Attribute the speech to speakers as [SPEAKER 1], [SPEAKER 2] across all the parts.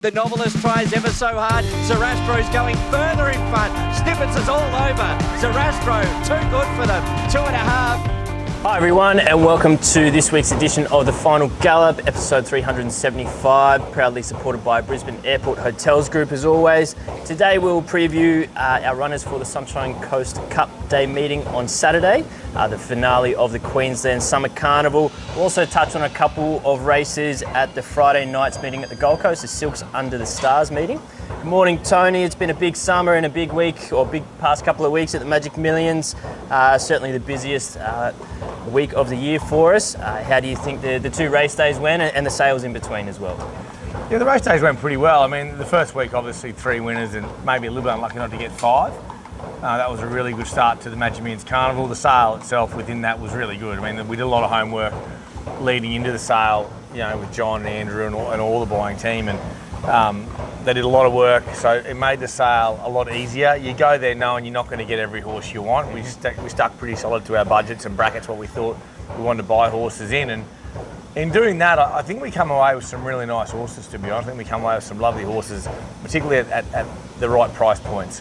[SPEAKER 1] The novelist tries ever so hard. Zarastro's going further in front. Snippets is all over. Zarastro, too good for them. 2.5.
[SPEAKER 2] Hi everyone, and welcome to this week's edition of the Final Gallop, episode 375, proudly supported by Brisbane Airport Hotels Group as always. Today we'll preview our runners for the Sunshine Coast Cup Day meeting on Saturday, the finale of the Queensland Summer Carnival. We'll also touch on a couple of races at the Friday night's meeting at the Gold Coast, the Silks Under the Stars meeting. Good morning, Tony. It's been a big summer and a big week, or big past couple of weeks at the Magic Millions. Certainly the busiest week of the year for us. How do you think the two race days went and the sales in between as well?
[SPEAKER 3] Yeah, the race days went pretty well. I mean, the first week, obviously, 3 winners and maybe a little bit unlucky not to get 5. That was a really good start to the Magic Millions Carnival. The sale itself within that was really good. I mean, we did a lot of homework leading into the sale, you know, with John and Andrew and all the buying team, and they did a lot of work, so it made the sale a lot easier. You go there knowing you're not going to get every horse you want. We stuck pretty solid to our budgets and brackets what we thought we wanted to buy horses in, and in doing that, I think we come away with some really nice horses, to be honest. I think we come away with some lovely horses, particularly at the right price points.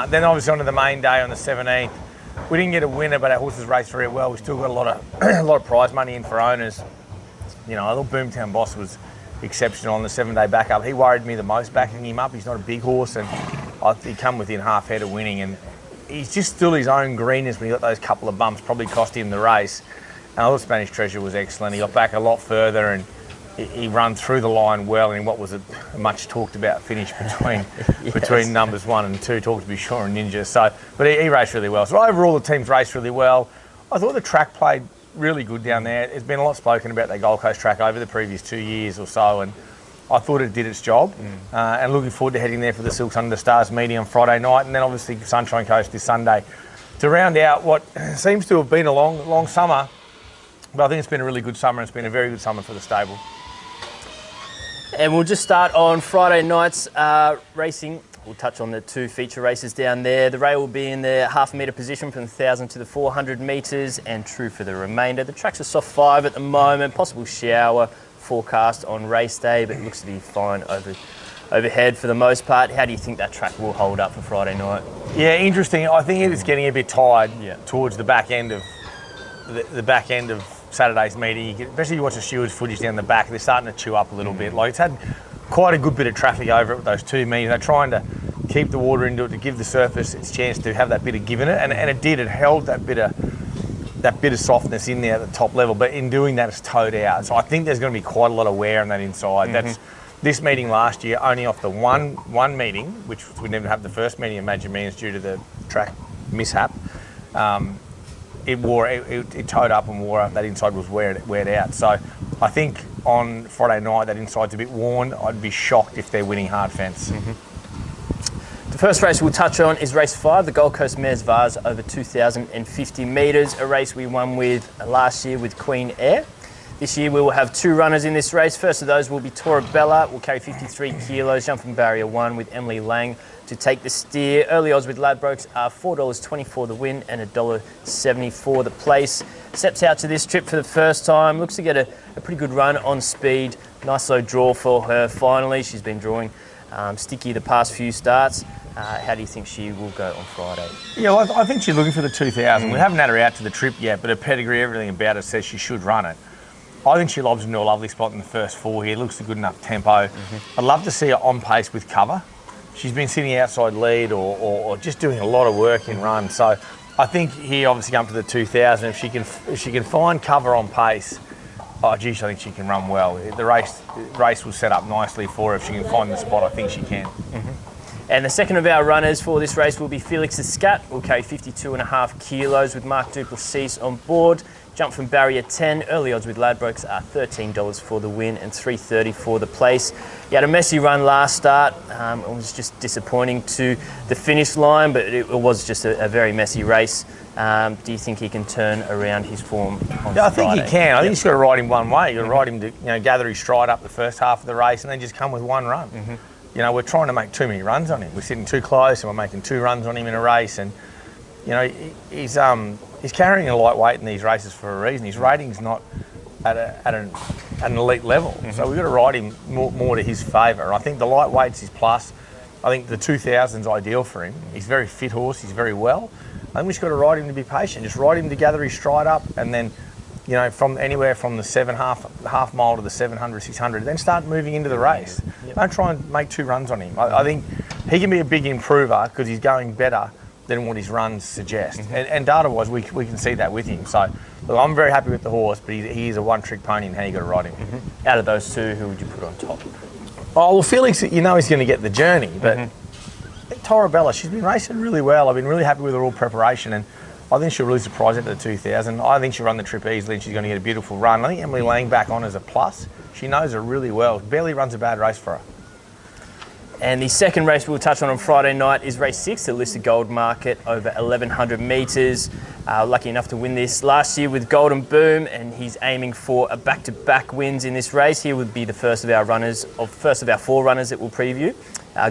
[SPEAKER 3] Then obviously onto the main day on the 17th. We didn't get a winner, but our horses raced very well. We still got a lot of prize money in for owners. You know, I thought Boomtown Boss was exceptional on the 7-day backup. He worried me the most backing him up. He's not a big horse, and he come within half head of winning, and he's just still his own greenness when he got those couple of bumps, probably cost him the race. And I thought Spanish Treasure was excellent. He got back a lot further, and he ran through the line well in what was a much talked about finish between
[SPEAKER 2] Yes.
[SPEAKER 3] between numbers 1 and 2, talked to be sure and Ninja. So, but he raced really well. So overall, the teams raced really well. I thought the track played really good down there. There's been a lot spoken about that Gold Coast track over the previous 2 years or so, and I thought it did its job. And looking forward to heading there for the Silks Under the Stars meeting on Friday night, and then obviously Sunshine Coast this Sunday to round out what seems to have been a long summer. But I think it's been a really good summer. It's been a very good summer for the stable.
[SPEAKER 2] And we'll just start on Friday night's racing. We'll touch on the 2 feature races down there. The rail will be in the half-metre position from the 1,000 to the 400 metres, and true for the remainder. The track's a soft 5 at the moment. Possible shower forecast on race day, but it looks to be fine overhead for the most part. How do you think that track will hold up for Friday night?
[SPEAKER 3] Yeah, interesting. I think it is getting a bit tired
[SPEAKER 2] Yeah.
[SPEAKER 3] towards the back end of the back end of Saturday's meeting. Especially if you watch the stewards' footage down the back, they're starting to chew up a little bit. Like, it's had quite a good bit of traffic over it with those 2 meetings. They're trying to keep the water into it to give the surface its chance to have that bit of give in it, and it did. It held that bit of softness in there at the top level, but in doing that, it's towed out. So I think there's going to be quite a lot of wear on that inside. That's this meeting last year, only off the one meeting, which we didn't have the first meeting of Magic Millions due to the track mishap. It towed up and wore up. That inside was weared out. So I think on Friday night that inside's a bit worn. I'd be shocked if they're winning hard fence.
[SPEAKER 2] The first race we'll touch on is race 5, the Gold Coast Mares Vase over 2,050 metres, a race we won with last year with Queen Air. This year we will have 2 runners in this race. First of those will be Torabella, will carry 53 kilos, jump from barrier 1 with Emily Lang to take the steer. Early odds with Ladbrokes are $4.20 for the win and $1.70 for the place. Steps out to this trip for the first time, looks to get a pretty good run on speed. Nice low draw for her finally. She's been drawing sticky the past few starts. How do you think she will go on Friday?
[SPEAKER 3] Yeah, well, I think she's looking for the 2,000. We haven't had her out to the trip yet, but her pedigree, everything about her says she should run it. I think she lobs into a lovely spot in the first 4 here. Looks a good enough tempo. I'd love to see her on pace with cover. She's been sitting outside lead or just doing a lot of work in run. So I think here, obviously, come to the 2,000. If she can find cover on pace, oh, geez, I think she can run well. The race will set up nicely for her. If she can find the spot, I think she can.
[SPEAKER 2] And the second of our runners for this race will be Felix the Scat. Will carry 52.5 kilos with Mark Duplessis on board. Jump from barrier 10. Early odds with Ladbrokes are $13 for the win and $3.30 for the place. He had a messy run last start. It was just disappointing to the finish line, but it was just a very messy race. Do you think he can turn around his form on
[SPEAKER 3] Yeah, I
[SPEAKER 2] Friday?
[SPEAKER 3] think he can. I think he's got to ride him one way. You've got to ride him to gather his stride up the first half of the race and then just come with one run. You know, we're trying to make too many runs on him. We're sitting too close and we're making 2 runs on him in a race, and you know, he's carrying a lightweight in these races for a reason. His rating's not at an elite level. So we've got to ride him more to his favour. I think the lightweight's his plus. I think the 2000's ideal for him. He's a very fit horse. He's very well. I think we've just got to ride him to be patient. Just ride him to gather his stride up, and then, you know, from anywhere from the half mile to the 700, 600, then start moving into the race. Yep. Don't try and make 2 runs on him. I think he can be a big improver because he's going better than what his runs suggest. And data-wise, we can see that with him. So look, I'm very happy with the horse, but he is a one-trick pony in how you got to ride him.
[SPEAKER 2] Out of those 2, who would you put on top?
[SPEAKER 3] Oh, well, Felix, you know he's going to get the journey, but Torabella, she's been racing really well. I've been really happy with her all preparation, and I think she'll really surprise at the 2000. I think she'll run the trip easily, and she's going to get a beautiful run. I think Millane back on as a plus. She knows her really well. Barely runs a bad race for her.
[SPEAKER 2] And the second race we'll touch on Friday night is race 6, the listed gold market over 1,100 metres. Lucky enough to win this last year with Golden Boom, and he's aiming for a back-to-back wins in this race. He would be the first of our 4 runners that we'll preview.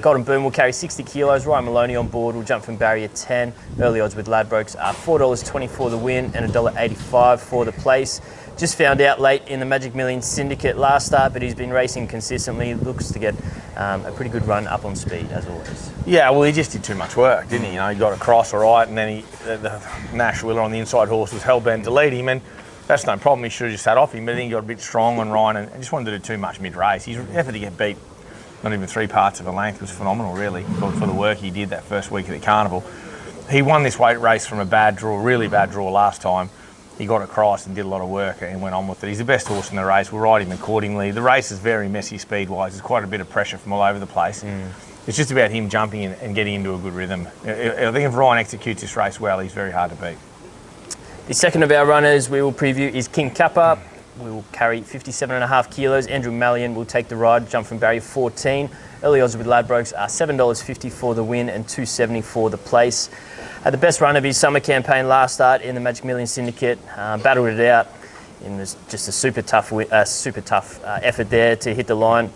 [SPEAKER 2] Golden Boom will carry 60 kilos. Ryan Maloney on board will jump from barrier 10. Early odds with Ladbrokes are $4.20 for the win and $1.85 for the place. Just found out late in the Magic Million Syndicate last start, but he's been racing consistently. Looks to get a pretty good run up on speed, as always.
[SPEAKER 3] Yeah, well, he just did too much work, didn't he? You know, he got across all right, and then the Nash Wheeler on the inside horse was hell-bent to lead him, and that's no problem. He should have just sat off him, but then he got a bit strong on Ryan and just wanted to do too much mid-race. His effort to get beat, not even 3 parts of a length, was phenomenal, really, for the work he did that first week at the Carnival. He won this weight race from a bad draw, really bad draw last time. He got across and did a lot of work and went on with it. He's the best horse in the race. We'll ride him accordingly. The race is very messy speed-wise. There's quite a bit of pressure from all over the place. It's just about him jumping and getting into a good rhythm. I think if Ryan executes this race well, he's very hard to beat.
[SPEAKER 2] The second of our runners we will preview is King Kapa. We will carry 57.5 kilos. Andrew Mallion will take the ride, jump from barrier 14. Early odds with Ladbrokes are $7.50 for the win and $2.70 for the place. Had the best run of his summer campaign last start in the Magic Million Syndicate. Battled it out in just a super tough effort there to hit the line.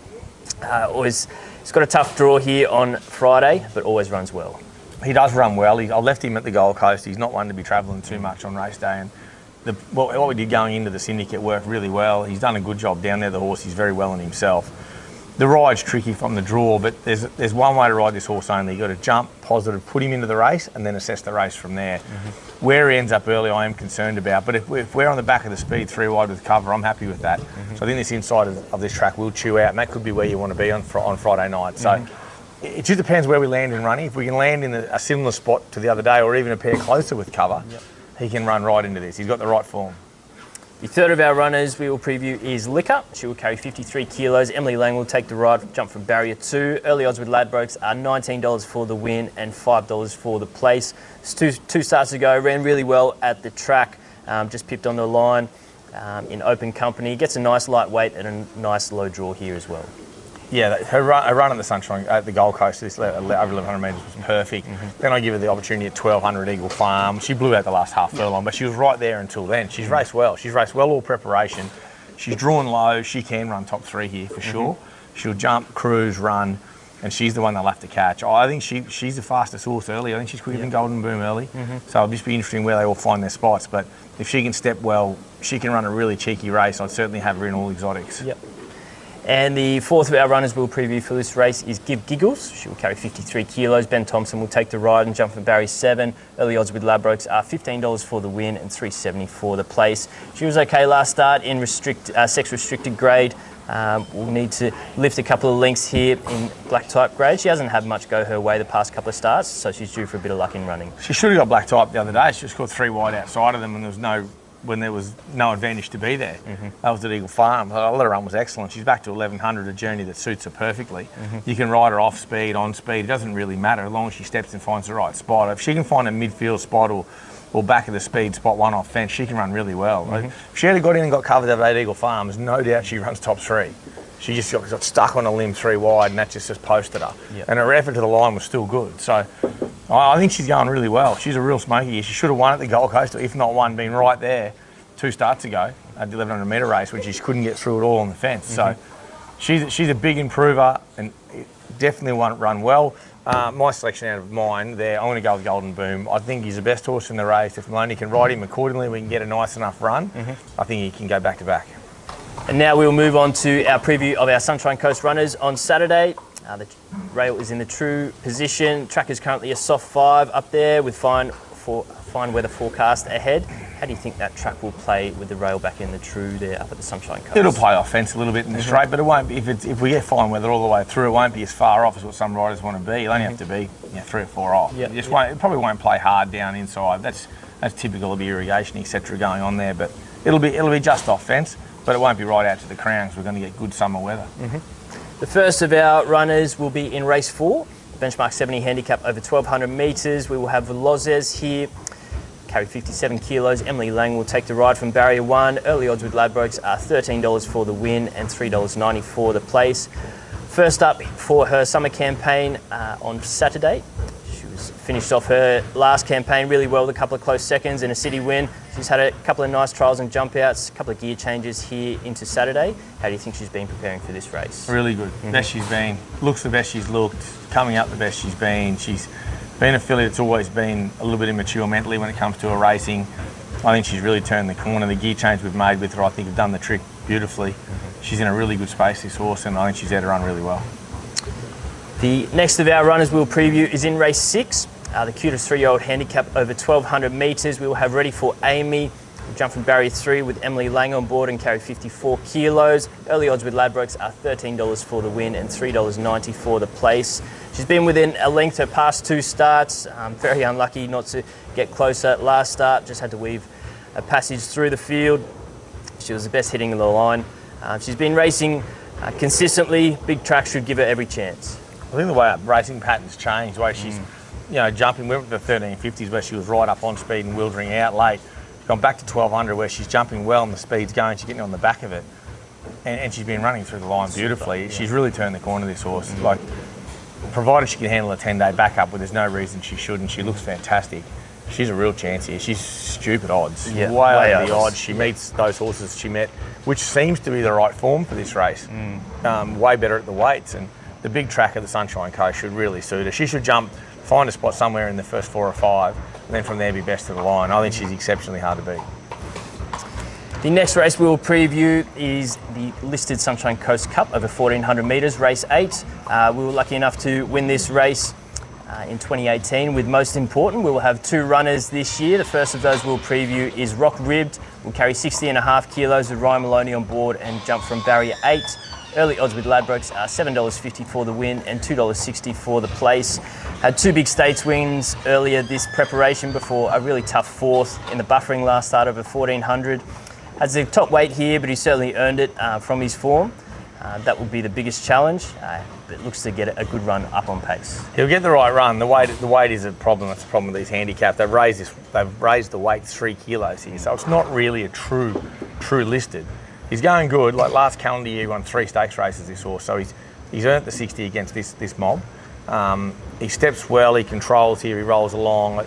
[SPEAKER 2] He's got a tough draw here on Friday, but always runs well.
[SPEAKER 3] He does run well. I left him at the Gold Coast. He's not one to be travelling too much on race day. And what we did going into the Syndicate worked really well. He's done a good job down there, the horse. He's very well in himself. The ride's tricky from the draw, but there's one way to ride this horse only. You've got to jump, positive, put him into the race, and then assess the race from there. Where he ends up early, I am concerned about. But if we're on the back of the speed 3 wide with cover, I'm happy with that. So I think this inside of this track will chew out, and that could be where you want to be on Friday night. So it just depends where we land in running. If we can land in a similar spot to the other day, or even a pair closer with cover, he can run right into this. He's got the right form.
[SPEAKER 2] The third of our runners we will preview is Liquor. She will carry 53 kilos. Emily Lang will take the ride, jump from barrier 2. Early odds with Ladbrokes are $19 for the win and $5 for the place. Two starts ago, ran really well at the track, just pipped on the line in open company. Gets a nice lightweight and a nice low draw here as well.
[SPEAKER 3] Yeah, her run at the Sunshine at the Gold Coast, this over 1,100 metres was perfect. Then I give her the opportunity at 1,200 Eagle Farm. She blew out the last half furlong, but she was right there until then. She's raced well. She's raced well all preparation. She's drawn low. She can run top 3 here for sure. She'll jump, cruise, run, and she's the one they'll have to catch. I think she's the fastest horse early. I think she's quicker than Golden Boom early. So it'll just be interesting where they all find their spots. But if she can step well, she can run a really cheeky race. I'd certainly have her in all exotics.
[SPEAKER 2] And the fourth of our runners we'll preview for this race is Giggles. She will carry 53 kilos. Ben Thompson will take the ride and jump from barrier 7. Early odds with Ladbrokes are $15 for the win and $3.70 for the place. She was okay last start in sex-restricted grade. We'll need to lift a couple of lengths here in black type grade. She hasn't had much go her way the past couple of starts, so she's due for a bit of luck in running.
[SPEAKER 3] She should have got black type the other day. She just got 3 wide outside of them, and there was no advantage to be there. That was at Eagle Farm. Her run was excellent. She's back to 1,100, a journey that suits her perfectly. You can ride her off speed, on speed. It doesn't really matter as long as she steps and finds the right spot. If she can find a midfield spot or back of the speed spot 1 off fence, she can run really well. If she had got in and got covered at Eagle Farm, there's no doubt she runs top 3. She just got stuck on a limb 3 wide, and that just posted her. And her effort to the line was still good. So I think she's going really well. She's a real smoky. She should have won at the Gold Coast, or if not won, been right there 2 starts ago at the 1,100 metre race, when she couldn't get through it all on the fence. So she's a big improver and definitely won't run well. My selection out of mine there, I'm going to go with Golden Boom. I think he's the best horse in the race. If Millane can ride him accordingly, we can get a nice enough run. I think he can go back to back.
[SPEAKER 2] And now we'll move on to our preview of our Sunshine Coast runners on Saturday. The rail is in the true position. Track is currently a soft 5 up there with fine weather forecast ahead. How do you think that track will play with the rail back in the true there up at the Sunshine Coast?
[SPEAKER 3] It'll play offence a little bit in the straight, but it won't be, if we get fine weather all the way through, it won't be as far off as what some riders want to be. You'll only have to be 3 or 4 off.
[SPEAKER 2] Yep.
[SPEAKER 3] It probably won't play hard down inside. That's typical of the irrigation, etc. going on there, but it'll be just offence, but it won't be right out to the crown because we're going to get good summer weather.
[SPEAKER 2] The first of our runners will be in race 4, benchmark 70 handicap over 1,200 metres. We will have Velozes here, carry 57 kilos. Millane will take the ride from barrier 1. Early odds with Ladbrokes are $13 for the win and $3.90 for the place. First up for her summer campaign on Saturday. She was finished off her last campaign really well with a couple of close seconds and a city win. She's had a couple of nice trials and jump outs, a couple of gear changes here into Saturday. How do you think she's been preparing for this race?
[SPEAKER 3] Really good. Best she's been. Looks the best she's looked. Coming up the best she's been. She's been a filly that's always been a little bit immature mentally when it comes to her racing. I think she's really turned the corner. The gear change we've made with her, I think, have done the trick beautifully. She's in a really good space, this horse, and I think she's out to run really well.
[SPEAKER 2] The next of our runners we'll preview is in race 6. The cutest 3-year-old handicap over 1,200 metres. We will have ready for Aimee. We'll jump from barrier 3 with Millane on board and carry 54 kilos. Early odds with Ladbrokes are $13 for the win and $3.90 for the place. She's been within a length her past 2 starts. Very unlucky not to get closer. Last start, just had to weave a passage through the field. She was the best hitting in the line. She's been racing consistently. Big track should give her every chance.
[SPEAKER 3] I think the way her racing pattern's changed, the way she's jumping, went with the 1350s where she was right up on speed and wildering out late. Gone back to 1200 where she's jumping well and the speed's going, she's getting on the back of it. And she's been running through the line beautifully. Yeah. She's really turned the corner, this horse. Like, provided she can handle a 10-day backup, well, there's no reason she shouldn't. She looks fantastic. She's a real chance here. She's stupid odds.
[SPEAKER 2] Yeah,
[SPEAKER 3] way over the odds. She meets those horses she met, which seems to be the right form for this race. Way better at the weights. And the big track of the Sunshine Coast should really suit her. She should jump, find a spot somewhere in the first 4 or 5, and then from there be best of the line. I think she's exceptionally hard to beat.
[SPEAKER 2] The next race we will preview is the listed Sunshine Coast Cup over 1,400 metres, race 8. We were lucky enough to win this race in 2018 with Most Important. We will have 2 runners this year. The first of those we'll preview is Rockribbed. We'll carry 60.5 kilos with Ryan Maloney on board and jump from barrier 8. Early odds with Ladbrokes are $7.50 for the win and $2.60 for the place. Had 2 big states wins earlier this preparation before a really tough 4th in the buffering last start over 1,400. Has the top weight here, but he certainly earned it from his form. That will be the biggest challenge, but looks to get a good run up on pace.
[SPEAKER 3] He'll get the right run. The weight is a problem. That's the problem with these handicaps. They've raised the weight 3 kilos here, so it's not really a true listed. He's going good. Like last calendar year, he won 3 stakes races, this horse, so he's earned the 60 against this mob. He steps well. He controls here. He rolls along.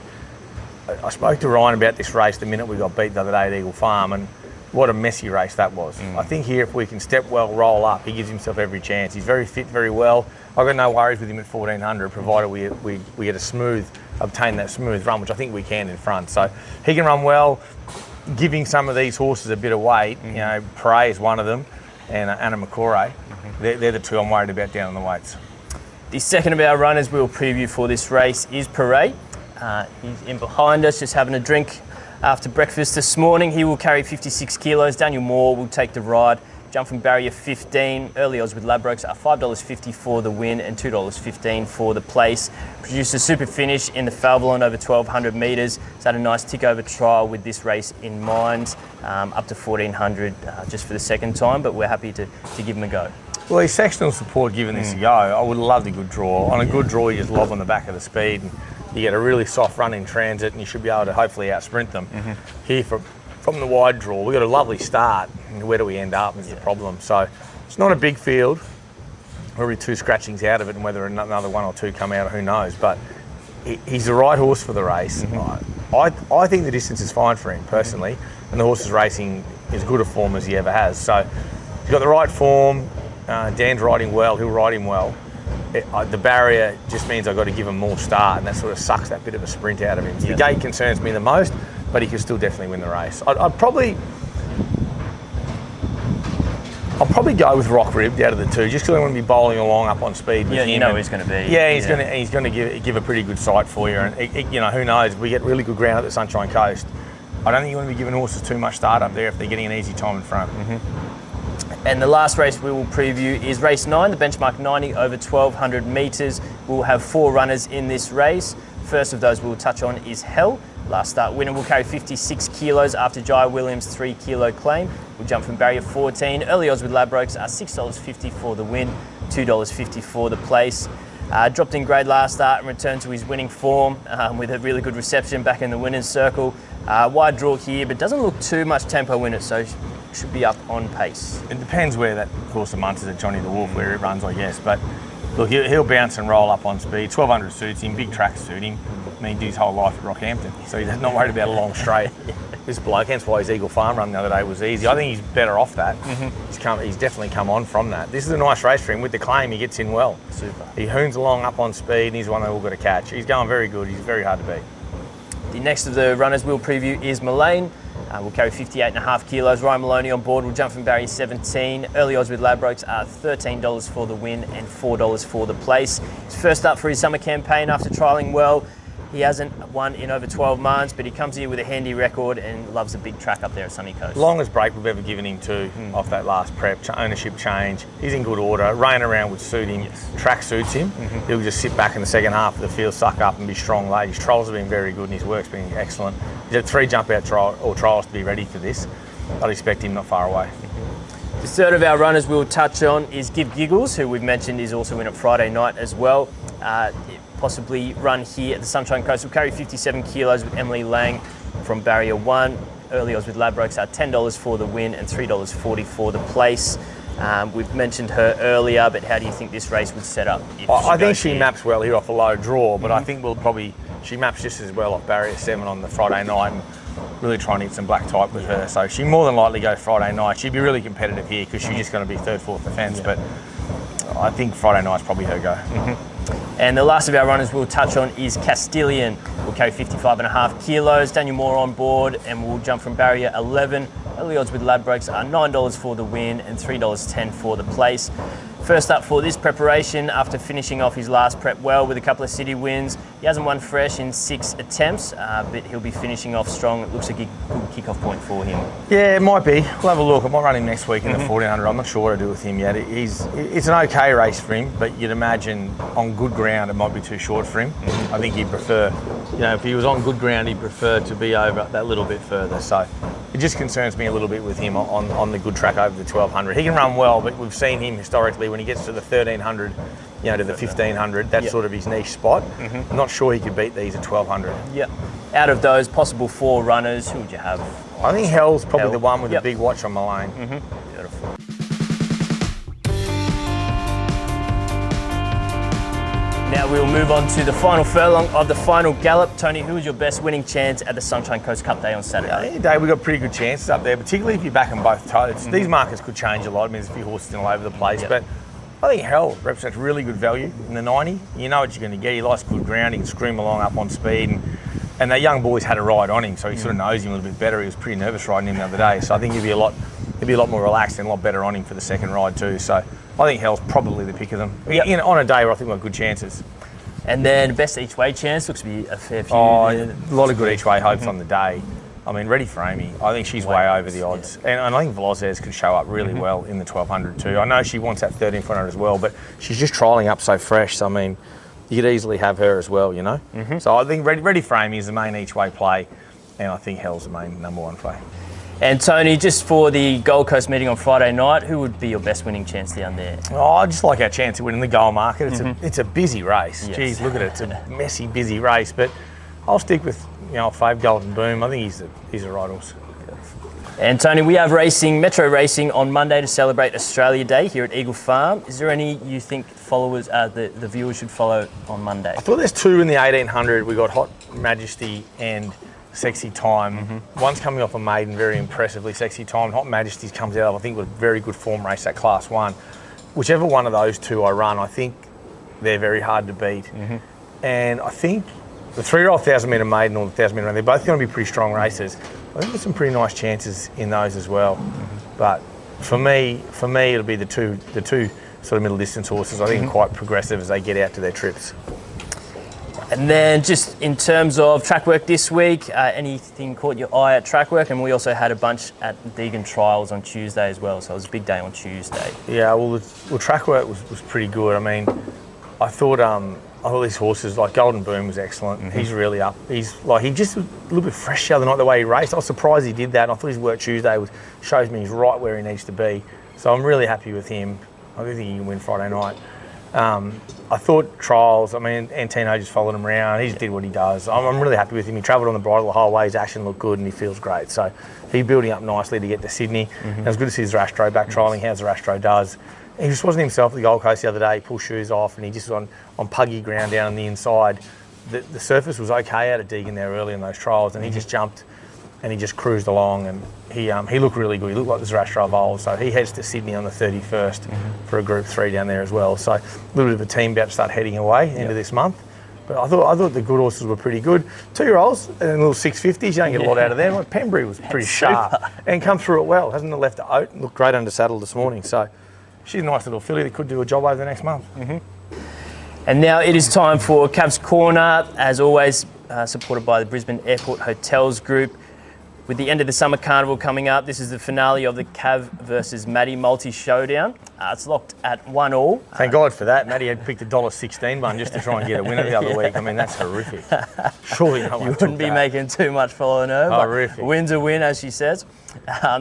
[SPEAKER 3] I spoke to Ryan about this race the minute we got beat the other day at Eagle Farm, and what a messy race that was. I think here, if we can step well, roll up, he gives himself every chance. He's very fit, very well. I've got no worries with him at 1,400, provided we get obtain that smooth run, which I think we can in front. So he can run well, giving some of these horses a bit of weight. Pereille is one of them, and Anna McCoray. They're the 2 I'm worried about down on the weights.
[SPEAKER 2] The second of our runners we'll preview for this race is Pereille. He's in behind us, just having a drink after breakfast this morning. He will carry 56 kilos. Daniel Moore will take the ride. Jump from barrier 15. Early odds with Ladbrokes are $5.50 for the win and $2.15 for the place. Produced a super finish in the Falvalon over 1,200 metres. He's had a nice tick over trial with this race in mind, up to 1,400 just for the second time, but we're happy to give him a go.
[SPEAKER 3] Well, his sectional support giving this a go. I would have loved a good draw. On a good draw, you just lob on the back of the speed, and you get a really soft run in transit, and you should be able to hopefully out-sprint them. Here, from the wide draw, we got a lovely start, and where do we end up is the problem. So it's not a big field. Probably 2 scratchings out of it, and whether another 1 or 2 come out, who knows. But he's the right horse for the race. I think the distance is fine for him, personally, and the horse is racing as good a form as he ever has. So he's got the right form. Dan's riding well. He'll ride him well. The barrier just means I've got to give him more start, and that sort of sucks that bit of a sprint out of him. The gate concerns me the most, but he can still definitely win the race. I'd probably I'll probably go with Rockribbed out of the two, just because I want to be bowling along up on speed with him.
[SPEAKER 2] You know he's going to be.
[SPEAKER 3] Yeah, he's going to give a pretty good sight for you. And who knows? We get really good ground at the Sunshine Coast. I don't think you want to be giving horses too much start up there if they're getting an easy time in front.
[SPEAKER 2] And the last race we will preview is race 9, the benchmark 90 over 1,200 metres. We'll have 4 runners in this race. First of those we'll touch on is Hell. Last start winner will carry 56 kilos after Jai Williams' 3 kilo claim. We'll jump from barrier 14. Early odds with Ladbrokes are $6.50 for the win, $2.50 for the place. Dropped in grade last start and returned to his winning form with a really good reception back in the winner's circle. Wide draw here, but doesn't look too much tempo in it, so should be up on pace.
[SPEAKER 3] It depends where that course of months is at Johnny the Wolf, where it runs, I guess. But look, he'll bounce and roll up on speed. 1,200 suits him, big tracks suit him. I mean, he did his whole life at Rockhampton, so he's not worried about a long straight. This bloke, hence why his Eagle Farm run the other day was easy. I think he's better off that. He's definitely come on from that. This is a nice race for him. With the claim, he gets in well.
[SPEAKER 2] Super.
[SPEAKER 3] He hoons along up on speed, and he's one they've all got to catch. He's going very good. He's very hard to beat.
[SPEAKER 2] The next of the runners we'll preview is Millane. We'll carry 58.5 kilos. Ryan Maloney on board. We'll jump from barrier 17. Early odds with Ladbrokes are $13 for the win and $4 for the place. He's first up for his summer campaign after trialling well. He hasn't won in over 12 months, but he comes here with a handy record and loves a big track up there at Sunny Coast.
[SPEAKER 3] Longest break we've ever given him too, off that last prep, ownership change. He's in good order. Rain around would suit him.
[SPEAKER 2] Yes.
[SPEAKER 3] Track suits him. He'll just sit back in the second half of the field, suck up and be strong late. His trials have been very good and his work's been excellent. He's had 3 jump out trials to be ready for this. I'd expect him not far away.
[SPEAKER 2] The third of our runners we'll touch on is Giggles, who we've mentioned is also in at Friday night as well. Possibly run here at the Sunshine Coast. We'll carry 57 kilos with Emily Lang from barrier 1. Early odds with Ladbrokes are $10 for the win and $3.40 for the place. We've mentioned her earlier, but how do you think this race would set up?
[SPEAKER 3] I think she maps well here off a low draw, but I think she maps just as well off barrier 7 on the Friday night and really try and hit some black type with her. So she more than likely goes Friday night. She'd be really competitive here because she's just going to be 3rd, 4th defence, but I think Friday night's probably her go.
[SPEAKER 2] And the last of our runners we'll touch on is Castillian. We'll carry 55.5 kilos. Daniel Moore on board, and we'll jump from barrier 11. Early odds with Ladbrokes are $9 for the win and $3.10 for the place. First up for this preparation, after finishing off his last prep well with a couple of city wins, he hasn't won fresh in 6 attempts, but he'll be finishing off strong. It looks like a good kick-off point for him.
[SPEAKER 3] Yeah, it might be. We'll have a look. I might run him next week in the 1400. I'm not sure what to do with him yet. It's an okay race for him, but you'd imagine on good ground it might be too short for him. I think he'd prefer, if he was on good ground, he'd prefer to be over that little bit further. So it just concerns me a little bit with him on the good track over the 1200. He can run well, but we've seen him historically when he gets to the 1300, to the 1500, that's sort of his niche spot. I'm not sure he could beat these at 1200.
[SPEAKER 2] Yep. Out of those possible 4 runners, who would you have?
[SPEAKER 3] I think Hell's probably the one with the big watch on Millane.
[SPEAKER 2] Beautiful. Now we'll move on to the final furlong of the Final Gallop. Tony, who is your best winning chance at the Sunshine Coast Cup Day on Saturday?
[SPEAKER 3] Day we've got pretty good chances up there, particularly if you're backing both toes. These markets could change a lot. I mean, there's a few horses all over the place, but I think Hell represents really good value in the 90. You know what you're going to get. He likes good ground. He can scream along up on speed. And that young boy's had a ride on him, so he sort of knows him a little bit better. He was pretty nervous riding him the other day, so I think he'd be a lot more relaxed and a lot better on him for the second ride too. So I think Hell's probably the pick of them. On a day where I think we've got good chances.
[SPEAKER 2] And then best each way chance looks to be a fair few.
[SPEAKER 3] A lot of good each way hopes on the day. I mean, ready for Aimee. I think she's way over the odds. Yeah. And I think Velozes could show up really well in the 1200 too. I know she wants that 1300 as well, but she's just trialling up so fresh. So, I mean, you could easily have her as well, So I think ready for Aimee is the main each way play, and I think Hell's the main number 1 play.
[SPEAKER 2] And Tony, just for the Gold Coast meeting on Friday night, who would be your best winning chance down there?
[SPEAKER 3] Oh, I just like our chance of winning the goal market. It's a busy race.
[SPEAKER 2] Yes.
[SPEAKER 3] Geez, look at it. It's a messy, busy race. But I'll stick with Fave Golden Boom. I think he's a right horse.
[SPEAKER 2] And Tony, we have Metro Racing on Monday to celebrate Australia Day here at Eagle Farm. Is there any you think followers, the viewers should follow on Monday?
[SPEAKER 3] I thought there's 2 in the 1800. We got Hot Majesty and Sexy Time. One's coming off a maiden very impressively. Sexy Time. Hot Majesty's comes out of, I think, with a very good form race at Class 1. Whichever one of those 2 I run, I think they're very hard to beat. And I think the 3-year-old 1,000 metre maiden or the 1,000 metre run, they're both going to be pretty strong races. I think there's some pretty nice chances in those as well. But for me, it'll be the two sort of middle distance horses. I think are quite progressive as they get out to their trips.
[SPEAKER 2] And then just in terms of track work this week, anything caught your eye at track work? And we also had a bunch at Deegan Trials on Tuesday as well, so it was a big day on Tuesday.
[SPEAKER 3] Yeah, well, track work was pretty good. I mean, I thought these horses, like Golden Boom was excellent. He's really up. He just was a little bit fresh the other night the way he raced. I was surprised he did that, and I thought his work Tuesday shows me he's right where he needs to be. So I'm really happy with him. I do think he can win Friday night. I thought Trials, I mean, Antino just followed him around. He just did what he does. I'm really happy with him. He travelled on the bridle the whole way. His action looked good and he feels great. So he's building up nicely to get to Sydney. And it was good to see Zarastro back trialling how Zarastro does. He just wasn't himself at the Gold Coast the other day. He pulled shoes off and he just was on puggy ground down on the inside. The surface was okay out of Deegan there early in those trials, and he just jumped and he just cruised along, and he looked really good. He looked like the Zarastro of old. So he heads to Sydney on the 31st for a Group 3 down there as well. So a little bit of a team about to start heading away into this month. But I thought the good horses were pretty good. 2-year-olds and little 650s, you don't get a lot out of them. Like Pembury was pretty sharp and come through it well. Hasn't left a oat and looked great under saddle this morning. So she's a nice little filly that could do a job over the next month.
[SPEAKER 2] And now it is time for Cav's Corner, as always, supported by the Brisbane Airport Hotels Group. With the end of the Summer Carnival coming up, this is the finale of the Cav versus Maddie multi-showdown. It's locked at 1-1.
[SPEAKER 3] Thank God for that. Maddie had picked a $1.16 one just to try and get a winner the other week. I mean, that's horrific. Surely no one
[SPEAKER 2] You wouldn't be making too much following her.
[SPEAKER 3] Horrific.
[SPEAKER 2] Win's a win, as she says.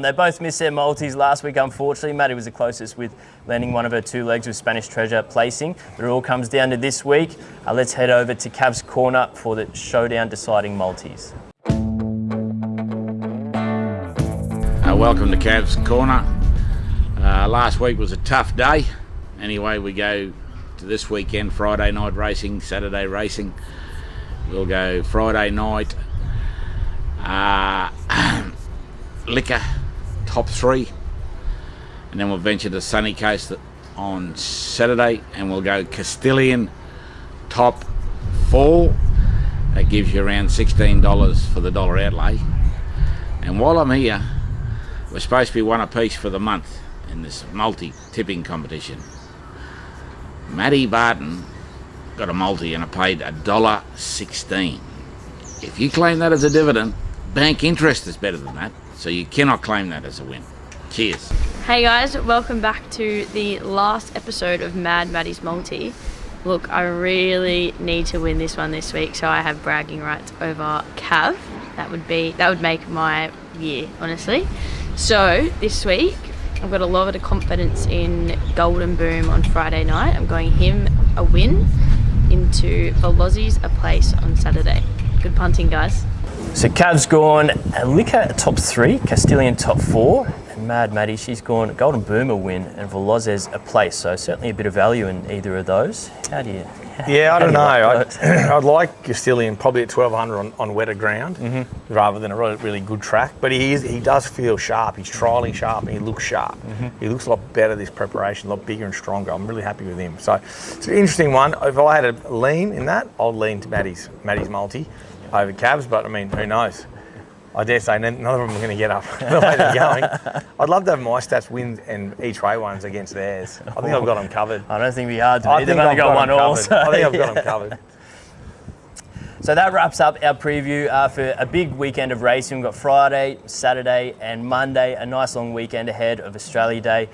[SPEAKER 2] They both missed their multis last week, unfortunately. Maddie was the closest with landing one of her 2 legs with Spanish Treasure placing. But it all comes down to this week. Let's head over to Cav's Corner for the showdown deciding multis.
[SPEAKER 4] Welcome to Cav's Corner. Last week was a tough day. Anyway, we go to this weekend, Friday night racing, Saturday racing. We'll go Friday night, Liquor, top 3. And then we'll venture to Sunny Coast on Saturday, and we'll go Castillian, top 4. That gives you around $16 for the dollar outlay. And while I'm here, we're supposed to be one apiece for the month in this multi-tipping competition. Matty Barton got a multi and it paid $1.16. If you claim that as a dividend, bank interest is better than that, so you cannot claim that as a win. Cheers.
[SPEAKER 5] Hey guys, welcome back to the last episode of Mad Maddie's Multi. Look, I really need to win this one this week, so I have bragging rights over Cav. That would make my year, honestly. So this week I've got a lot of confidence in Golden Boom on Friday night. I'm going him a win into Velozes a place on Saturday. Good punting, guys.
[SPEAKER 2] So Cav's gone Liquor top 3, Castillian top 4, and Mad Maddie, she's gone Golden Boom a win and Velozes a place. So certainly a bit of value in either of those. How do you?
[SPEAKER 3] Yeah, I don't know. I'd like Castillian probably at 1200 on wetter ground rather than a really good track. But he does feel sharp. He's trialling sharp and he looks sharp. He looks a lot better this preparation, a lot bigger and stronger. I'm really happy with him. So it's an interesting one. If I had a lean in that, I'd lean to Maddie's multi over Cavs. But I mean, who knows? I dare say none of them are going to get up the way they're going. I'd love to have my stats wins and each way ones against theirs. I think I've got them covered.
[SPEAKER 2] I don't think it'd be hard to beat. They've only got 1 all. So
[SPEAKER 3] I think I've got them covered.
[SPEAKER 2] So that wraps up our preview for a big weekend of racing. We've got Friday, Saturday and Monday, a nice long weekend ahead of Australia Day.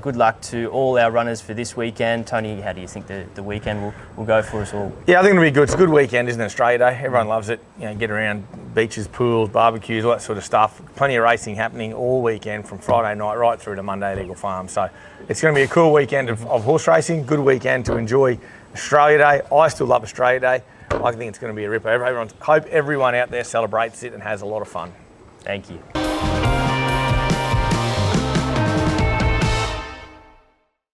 [SPEAKER 2] Good luck to all our runners for this weekend. Tony, how do you think the weekend will go for us all?
[SPEAKER 3] Yeah, I think it'll be good. It's a good weekend, isn't it, Australia Day? Everyone loves it. You know, get around beaches, pools, barbecues, all that sort of stuff. Plenty of racing happening all weekend from Friday night right through to Monday at Eagle Farm. So it's going to be a cool weekend of horse racing, good weekend to enjoy Australia Day. I still love Australia Day. I think it's going to be a ripper. Hope everyone out there celebrates it and has a lot of fun.
[SPEAKER 2] Thank you.